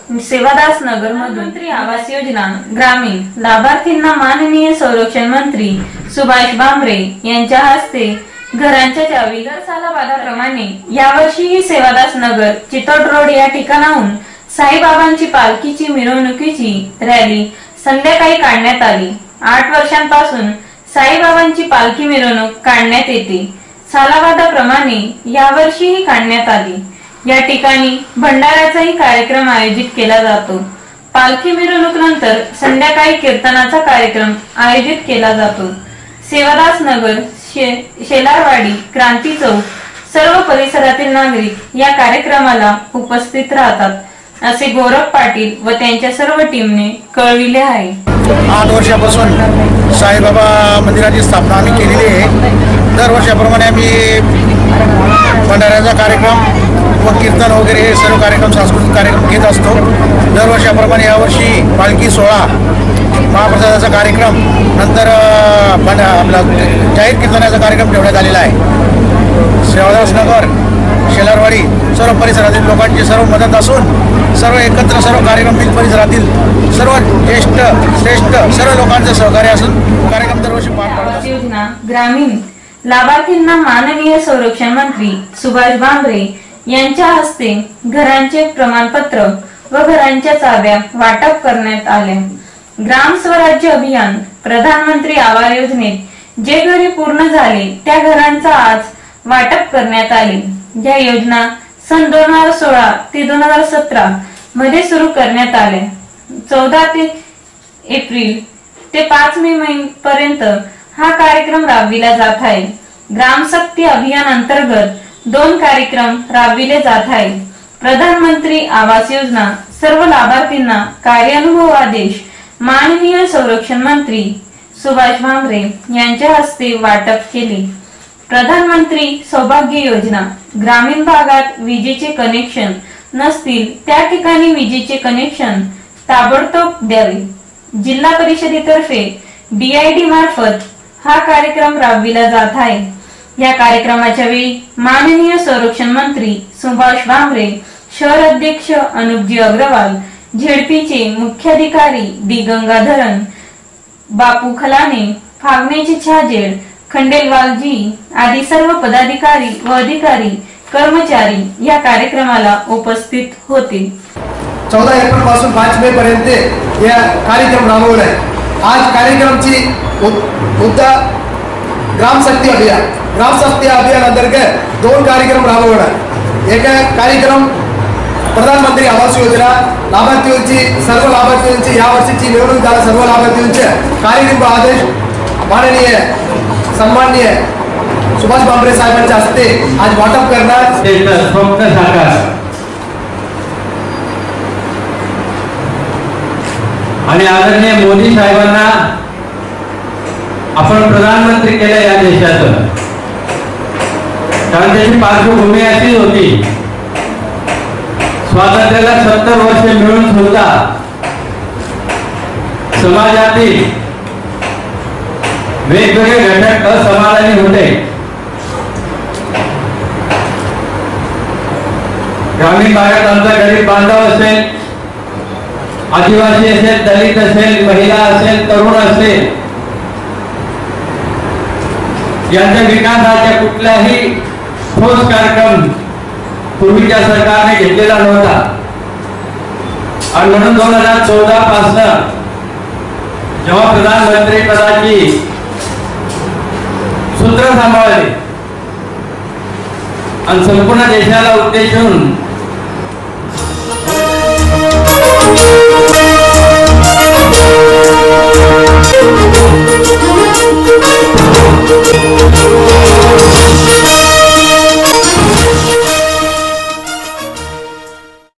सेवादास नगर मंत्री आवास योजना ग्रामीण लाभार्थींना माननीय संरक्षण मंत्री सुभाष भामरे यांच्या हस्ते घरांच्या चावी दर सालाबादाप्रमाणे यावर्षीही सेवादास नगर चितोड रोड या ठिकाणाहून साईबाबांची पालखीची मिरवणुकीची रॅली संध्याकाळी काढण्यात आली। 8 वर्षांपासून साईबाबांची पालखी मिरवणूक काढण्यात येते। सालाबादाप्रमाणे यावर्षीही काढण्यात आली। या ठिकाणी भंडाऱ्याचाही कार्यक्रम आयोजित केला जातो। पालखी मिरवणुकीनंतर संध्याकाळी कीर्तनाचा कार्यक्रम आयोजित केला जातो। सेवादास नगर, शेलारवाडी, क्रांती चौक सर्व परिसरातील नागरिक या कार्यक्रमाला उपस्थित राहतात असे गौरव पाटील व त्यांच्या सर्व टीमने कळविले आहे। 8 वर्षापासून साईबाबा मंदिराची स्थापना आम्ही केलेली आहे। दरवर्षाप्रमाणे आम्ही भंडाऱ्याचा कार्यक्रम व कीर्तन वगैरे हे सर्व कार्यक्रम सांस्कृतिक कार्यक्रम घेत असतो। दरवर्षाप्रमाणे यावर्षी पालखी सोहळा, महाप्रसादाचा कार्यक्रम, नंतर आपला जाहीर कीर्तनाचा कार्यक्रम ठेवण्यात आलेला आहे। सेवादास नगर, शेलारवाडी सर्व परिसरातील लोकांची सर्व मदत असून सर्व एकत्र सर्व कार्यक्रम परिसरातील सर्व ज्येष्ठ श्रेष्ठ सर्व लोकांचे सहकार्य असून कार्यक्रम दरवर्षी पार पाडतात। योजना ग्रामीण लाभार्थींना माननीय संरक्षण मंत्री सुभाष भामरे यांच्या हस्ते घरांचे प्रमाणपत्र व घरांच्या चाव्या वाटप करण्यात आल्या। ग्राम स्वराज्य अभियान प्रधानमंत्री आवास योजनेत जे घरे पूर्ण झाले त्या घरांचा आज वाटप करण्यात आले। या योजना सन 2016 ते 2017 मध्ये सुरू करण्यात आल्या। 14 एप्रिल ते 5 मे पर्यंत हा कार्यक्रम राबविला जात आहे। ग्राम शक्ती अभियान अंतर्गत 2 कार्यक्रम राबविले जात आहे। प्रधानमंत्री आवास योजना सर्व लाभार्थींना कार्यानुभव आदेश माननीय संरक्षण मंत्री सुभाष भामरे यांच्या हस्ते वाटप केले। प्रधानमंत्री सौभाग्य योजना ग्रामीण भागात विजेचे कनेक्शन नसतील त्या ठिकाणी विजेचे कनेक्शन ताबडतोब द्यावे। जिल्हा परिषदेतर्फे DID मार्फत हा कार्यक्रम राबविला जात आहे। या कार्यक्रमाच्या वेळी माननीय संरक्षण मंत्री सुभाष भामरे, शहर अध्यक्ष अनुपजी अग्रवाल, झेडपीचे मुख्याधिकारी डी गंगाधरन, बापू खलाने, फागणेचे छाजेड, खंडेलवालजी आदी सर्व पदाधिकारी व अधिकारी कर्मचारी या कार्यक्रमाला उपस्थित होते। 14 एप्रिल पासून 5 मे पर्यंत या कार्यक्रम राबवला आहे। आज कार्यक्रमाची मुद्दा ग्रामशक्ती अभियान। ग्रामशक्ती अभियान अंतर्गत 2 कार्यक्रम राबवणार। एक कार्यक्रम प्रधानमंत्री आवास योजना लाभार्थींची सर्व लाभार्थींची या वर्षीची निवडणूक झाला सर्व लाभार्थींचे कार्यक्रम आदेश माननीय सन्माननीय सुभाष भामरे साहेबांच्या हस्ते आज वाटप करणार। स्वप्न साकार आणि आदरणीय मोदी साहेबांना आपण प्रधानमंत्री केले या देशाचं, कारण त्याची पार्श्वभूमी अशी होती, स्वातंत्र्याला 70 वर्ष मिळून सुद्धा समाजातील वेगवेगळे घटक असमाधानी होते। ग्रामीण भागात आमचा गरीब बांधव असेल, आदिवासी असेल, दलित असेल, महिला असेल, तरुण असेल, यांच्या विकासाच्या कुठलाही ठोस कार्यक्रम पूर्वीच्या सरकारने घेतलेला नव्हता। आणि म्हणून 2014 पासून जेव्हा प्रधानमंत्री पदाची सूत्र सांभाळले आणि संपूर्ण देशाला उद्देशून